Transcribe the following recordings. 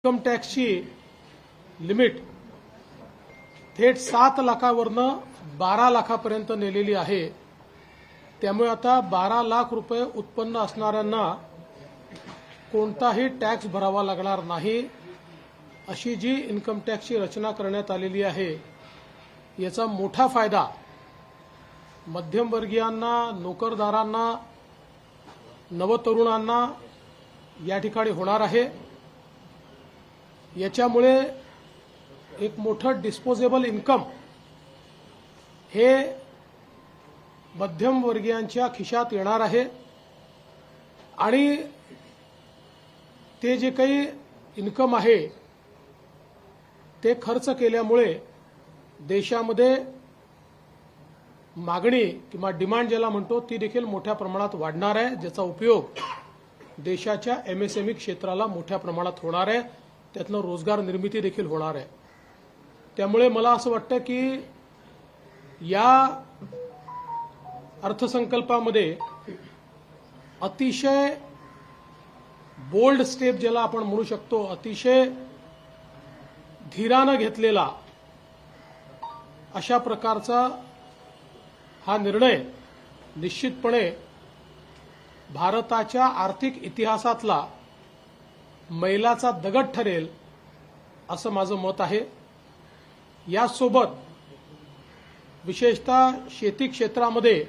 Income टॅक्सची limit थेट 7 लाखावरनं 12 लाखापर्यंत नेलेली आहे। त्यामुळे आता 12 लाख रुपये उत्पन्न असणाऱ्यांना कोणताही टॅक्स भरावा लागणार नाही, अशी जी इन्कम टॅक्सची रचना करण्यात आलेली आहे याचा मोठा फायदा मध्यमवर्गीयांना, नोकरदारांना, नवतरुणांना या ठिकाणी होणार आहे। याच्यामुळे एक मोठं डिस्पोजेबल इन्कम हे मध्यमवर्गीयांच्या खिशात येणार आहे आणि ते जे काही इन्कम आहे ते खर्च केल्यामुळे देशामध्ये मागणी किंवा डिमांड ज्याला म्हणतो ती देखील मोठ्या प्रमाणात वाढणार आहे, ज्याचा उपयोग देशाच्या एमएसएमई क्षेत्राला मोठ्या प्रमाणात होणार आहे, त्यातनं रोजगार निर्मिती देखील होणार आहे। त्यामुळे मला असं वाटतं की या अर्थसंकल्पामध्ये अतिशय बोल्ड स्टेप ज्याला आपण म्हणू शकतो, अतिशय धीरानं घेतलेला अशा प्रकारचा हा निर्णय निश्चितपणे भारताच्या आर्थिक इतिहासातला मैलाचा दगड ठरेल असं माझं मत आहे। यासोबत विशेषतः शेती क्षेत्रामध्ये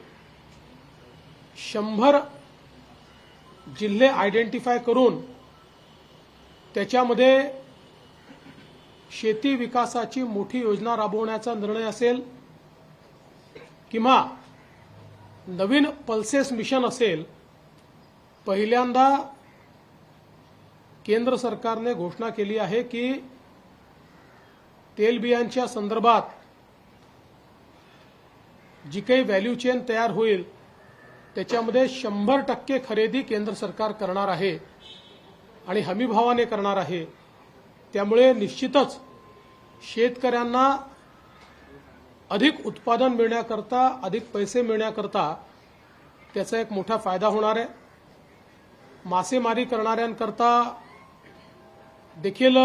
100 जिल्हे आयडेंटिफाय करून त्याच्यामध्ये शेती विकासाची मोठी योजना राबवण्याचा निर्णय असेल किंवा नवीन पल्सेस मिशन असेल, पहिल्यांदा केंद्र सरकारने घोषणा केली आहे की तेलबियांच्या संदर्भात जी काही व्हॅल्यू चेन तयार होईल त्याच्यामध्ये 100% खरेदी केंद्र सरकार करणार आहे आणि हमीभावाने करणार आहे। त्यामुळे निश्चितच शेतकऱ्यांना अधिक उत्पादन मिळण्याकरता, अधिक पैसे मिळण्याकरता त्याचा एक मोठा फायदा होणार आहे। मासेमारी करणाऱ्यांकरता देखील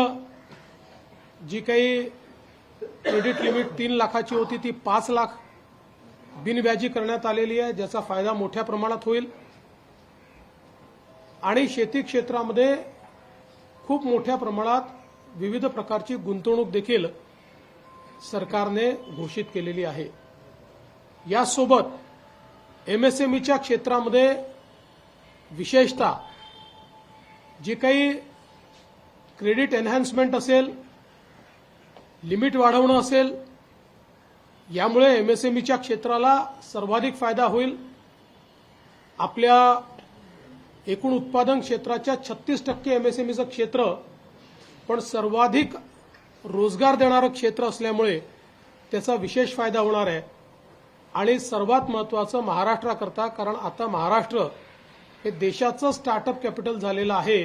जी काही क्रेडिट लिमिट 3 लाखाची होती ती 5 लाख बिनव्याजी करण्यात आलेली आहे, ज्याचा फायदा मोठ्या प्रमाणात होईल आणि शेती क्षेत्रामध्ये खूप मोठ्या प्रमाणात विविध प्रकारची गुंतवणूक देखील सरकारने घोषित केलेली आहे। यासोबत एमएसएमईच्या क्षेत्रामध्ये विशेषतः जी काही क्रेडिट एनहान्समेंट असेल, लिमिट वाढवणं असेल, यामुळे एमएसएमईच्या क्षेत्राला सर्वाधिक फायदा होईल। आपल्या एकूण उत्पादन क्षेत्राच्या 36% एमएसएमईचं क्षेत्र पण सर्वाधिक रोजगार देणारं क्षेत्र असल्यामुळे त्याचा विशेष फायदा होणार आहे। आणि सर्वात महत्त्वाचं महाराष्ट्राकरता, कारण आता महाराष्ट्र हे देशाचं स्टार्टअप कॅपिटल झालेलं आहे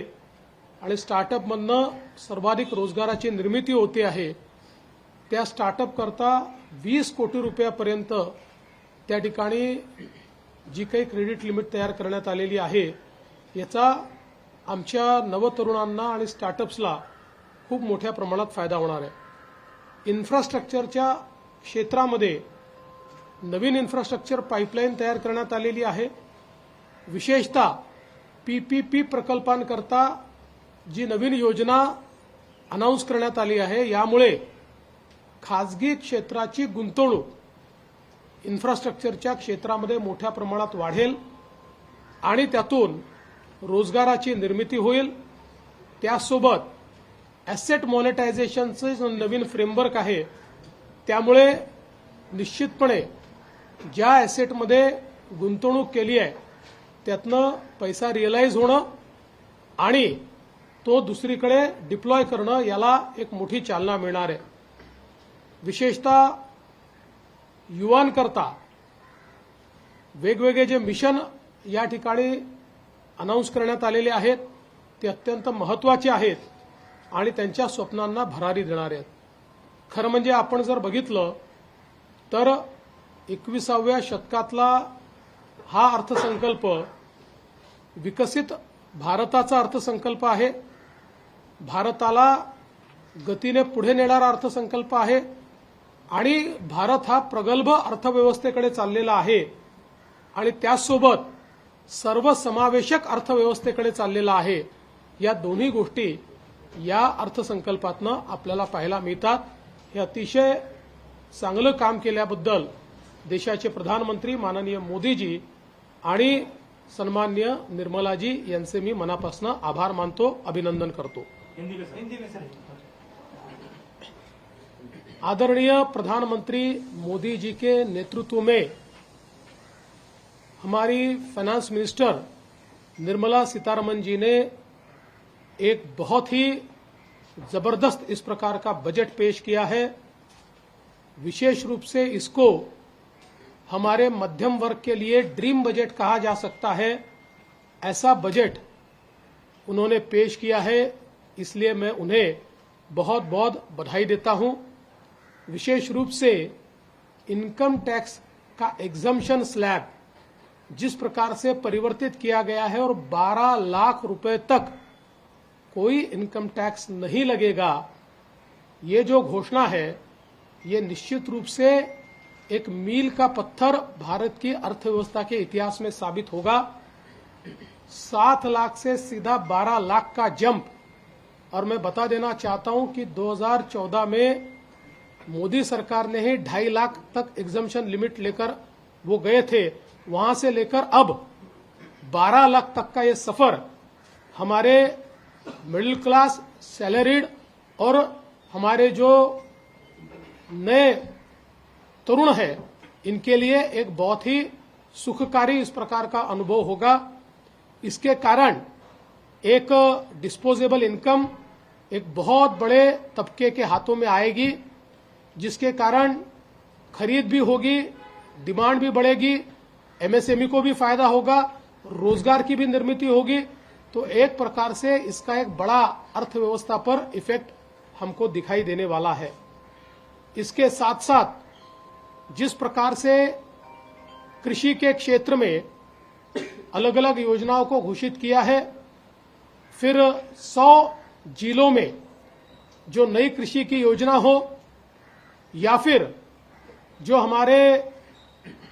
आणि स्टार्टअपमधनं सर्वाधिक रोजगाराची निर्मिती होते आहे। त्या स्टार्टअप करता 20 कोटी रुपयापर्यंत त्या ठिकाणी जी काही क्रेडिट लिमिट तयार करण्यात आलेली आहे याचा आमच्या नवतरुणांना आणि स्टार्टअप्सला खूप मोठ्या प्रमाणात फायदा होणार आहे। इन्फ्रास्ट्रक्चरच्या क्षेत्रामध्ये नवीन इन्फ्रास्ट्रक्चर पाईपलाईन तयार करण्यात आलेली आहे। विशेषतः पीपीपी प्रकल्पांकरता जी नवीन योजना अनाउन्स करण्यात आली आहे, यामुळे खासगी क्षेत्राची गुंतवणूक इन्फ्रास्ट्रक्चरच्या क्षेत्रामध्ये मोठ्या प्रमाणात वाढेल आणि त्यातून रोजगाराची निर्मिती होईल। त्यासोबत ॲसेट मॉनिटायझेशनचं नवीन फ्रेमवर्क आहे, त्यामुळे निश्चितपणे ज्या ॲसेटमध्ये गुंतवणूक केली आहे त्यातनं पैसा रिअलाइज होणं आणि तो दुसरीकडे डिप्लॉय करणं याला एक मोठी चालना मिळणार आहे। विशेषतः युवांकरता वेगवेगळे जे मिशन या ठिकाणी अनाउन्स करण्यात आलेले आहेत ते अत्यंत महत्त्वाचे आहेत आणि त्यांच्या स्वप्नांना भरारी देणारे आहेत। खरं म्हणजे आपण जर बघितलं तर 21व्या शतकातला हा अर्थसंकल्प विकसित भारताचा अर्थसंकल्प आहे। भारताला गतीने पुढे नेणारा अर्थसंकल्प आहे आणि भारत हा प्रगल्भ अर्थव्यवस्थेकडे चाललेला आहे आणि त्याचसोबत सर्वसमावेशक अर्थव्यवस्थेकडे चाललेला आहे। या दोन्ही गोष्टी या अर्थसंकल्पातनं आपल्याला पाहायला मिळतात। हे अतिशय चांगलं काम केल्याबद्दल देशाचे प्रधानमंत्री माननीय मोदीजी आणि सन्माननीय निर्मलाजी यांचे मी मनापासून आभार मानतो, अभिनंदन करतो। आदरणीय प्रधानमंत्री मोदी जी के नेतृत्व में हमारी फाइनेंस मिनिस्टर निर्मला सीतारमण जी ने एक बहुत ही जबरदस्त इस प्रकार का बजट पेश किया है। विशेष रूप से इसको हमारे मध्यम वर्ग के लिए ड्रीम बजट कहा जा सकता है। ऐसा बजट उन्होंने पेश किया है, इसलिए मैं उन्हें बहुत बहुत बधाई देता हूं। विशेष रूप से इनकम टैक्स का एग्जम्पशन स्लैब जिस प्रकार से परिवर्तित किया गया है और 12 लाख रुपए तक कोई इनकम टैक्स नहीं लगेगा, ये जो घोषणा है ये निश्चित रूप से एक मील का पत्थर भारत की अर्थव्यवस्था के इतिहास में साबित होगा। 7 लाख से सीधा 12 लाख का जंप। और मैं बता देना चाहता हूं कि 2014 में मोदी सरकार ने ही 2.5 लाख तक एग्जम्पशन लिमिट लेकर वो गए थे। वहां से लेकर अब 12 लाख तक का ये सफर हमारे मिडिल क्लास, सैलरीड और हमारे जो नए तरुण है इनके लिए एक बहुत ही सुखकारी इस प्रकार का अनुभव होगा। इसके कारण एक डिस्पोजेबल इनकम एक बहुत बड़े तबके के हाथों में आएगी, जिसके कारण खरीद भी होगी, डिमांड भी बढ़ेगी, एमएसएमई को भी फायदा होगा, रोजगार की भी निर्मित होगी। तो एक प्रकार से इसका एक बड़ा अर्थव्यवस्था पर इफेक्ट हमको दिखाई देने वाला है। इसके साथ साथ जिस प्रकार से कृषि के क्षेत्र में अलग अलग योजनाओं को घोषित किया है, फिर 100 जिलों में जो नई कृषि की योजना हो या फिर जो हमारे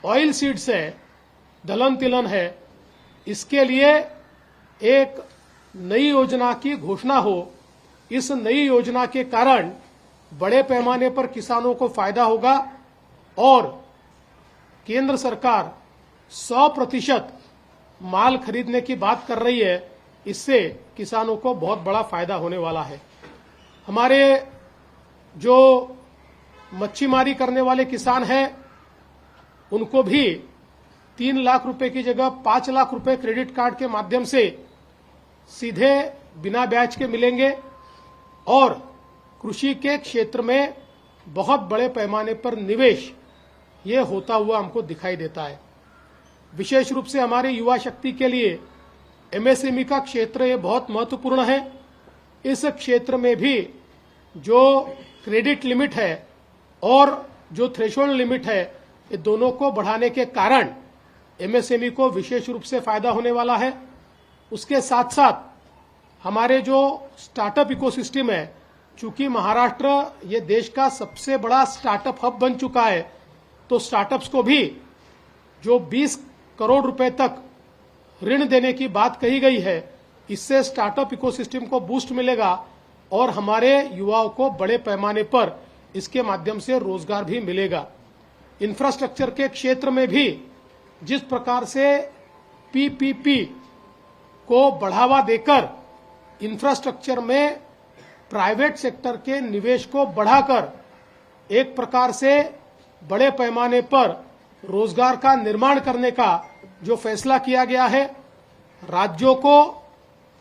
ऑयल सीड्स है, दलहन तिलहन है, इसके लिए एक नई योजना की घोषणा हो। इस नई योजना के कारण बड़े पैमाने पर किसानों को फायदा होगा और केंद्र सरकार 100% माल खरीदने की बात कर रही है। इससे किसानों को बहुत बड़ा फायदा होने वाला है। हमारे जो मच्छीमारी करने वाले किसान हैं उनको भी 3 लाख रुपए की जगह 5 लाख रुपए क्रेडिट कार्ड के माध्यम से सीधे बिना ब्याज के मिलेंगे और कृषि के क्षेत्र में बहुत बड़े पैमाने पर निवेश ये होता हुआ हमको दिखाई देता है। विशेष रूप से हमारी युवा शक्ति के लिए एमएसएमई का क्षेत्र ये बहुत महत्वपूर्ण है। इस क्षेत्र में भी जो क्रेडिट लिमिट है और जो थ्रेशोल्ड लिमिट है, ये दोनों को बढ़ाने के कारण एमएसएमई को विशेष रूप से फायदा होने वाला है। उसके साथ साथ हमारे जो स्टार्टअप इकोसिस्टम है, चूंकि महाराष्ट्र ये देश का सबसे बड़ा स्टार्टअप हब बन चुका है, तो स्टार्टअप्स को भी जो 20 करोड़ रुपए तक ऋण देने की बात कही गई है, इससे स्टार्टअप इकोसिस्टम को बूस्ट मिलेगा और हमारे युवाओं को बड़े पैमाने पर इसके माध्यम से रोजगार भी मिलेगा। इंफ्रास्ट्रक्चर के क्षेत्र में भी जिस प्रकार से पीपीपी को बढ़ावा देकर इंफ्रास्ट्रक्चर में प्राइवेट सेक्टर के निवेश को बढ़ाकर एक प्रकार से बड़े पैमाने पर रोजगार का निर्माण करने का जो फैसला किया गया है, राज्यों को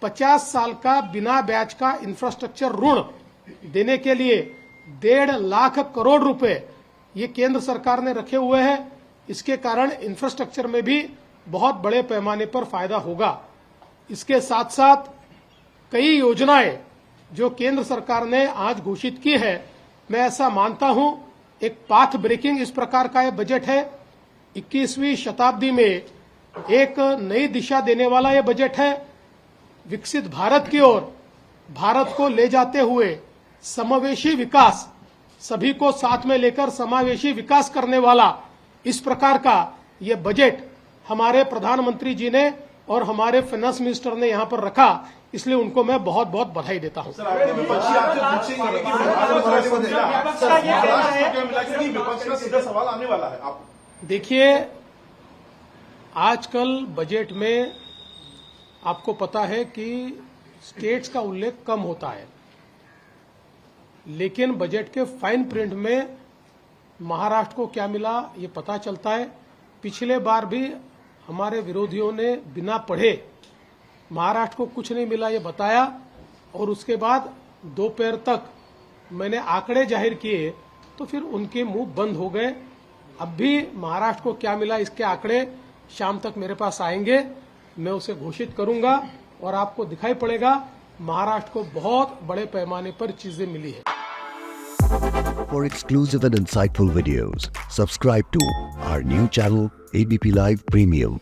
50 साल का बिना ब्याज का इंफ्रास्ट्रक्चर ऋण देने के लिए 1.5 लाख करोड़ रुपए ये केंद्र सरकार ने रखे हुए हैं। इसके कारण इंफ्रास्ट्रक्चर में भी बहुत बड़े पैमाने पर फायदा होगा। इसके साथ साथ कई योजनाएं जो केंद्र सरकार ने आज घोषित की है, मैं ऐसा मानता हूं एक पाथ ब्रेकिंग इस प्रकार का यह बजट है। 21वीं शताब्दी में एक नई दिशा देने वाला यह बजट है। विकसित भारत की ओर भारत को ले जाते हुए समावेशी विकास, सभी को साथ में लेकर समावेशी विकास करने वाला इस प्रकार का ये बजट हमारे प्रधानमंत्री जी ने और हमारे फाइनेंस मिनिस्टर ने यहां पर रखा, इसलिए उनको मैं बहुत बहुत बधाई देता हूं। देखिए, आजकल बजट में आपको पता है कि स्टेट्स का उल्लेख कम होता है, लेकिन बजट के फाइन प्रिंट में महाराष्ट्र को क्या मिला ये पता चलता है। पिछले बार भी हमारे विरोधियों ने बिना पढ़े महाराष्ट्र को कुछ नहीं मिला ये बताया, और उसके बाद दोपहर तक मैंने आंकड़े जाहिर किए तो फिर उनके मुंह बंद हो गए। अब भी महाराष्ट्र को क्या मिला इसके आंकड़े शाम तक मेरे पास आएंगे, मैं उसे घोषित करूंगा और आपको दिखाई पड़ेगा महाराष्ट्र को बहुत बड़े पैमाने पर चीजें मिली है। For exclusive and insightful videos, subscribe to our new channel ABP Live Premium.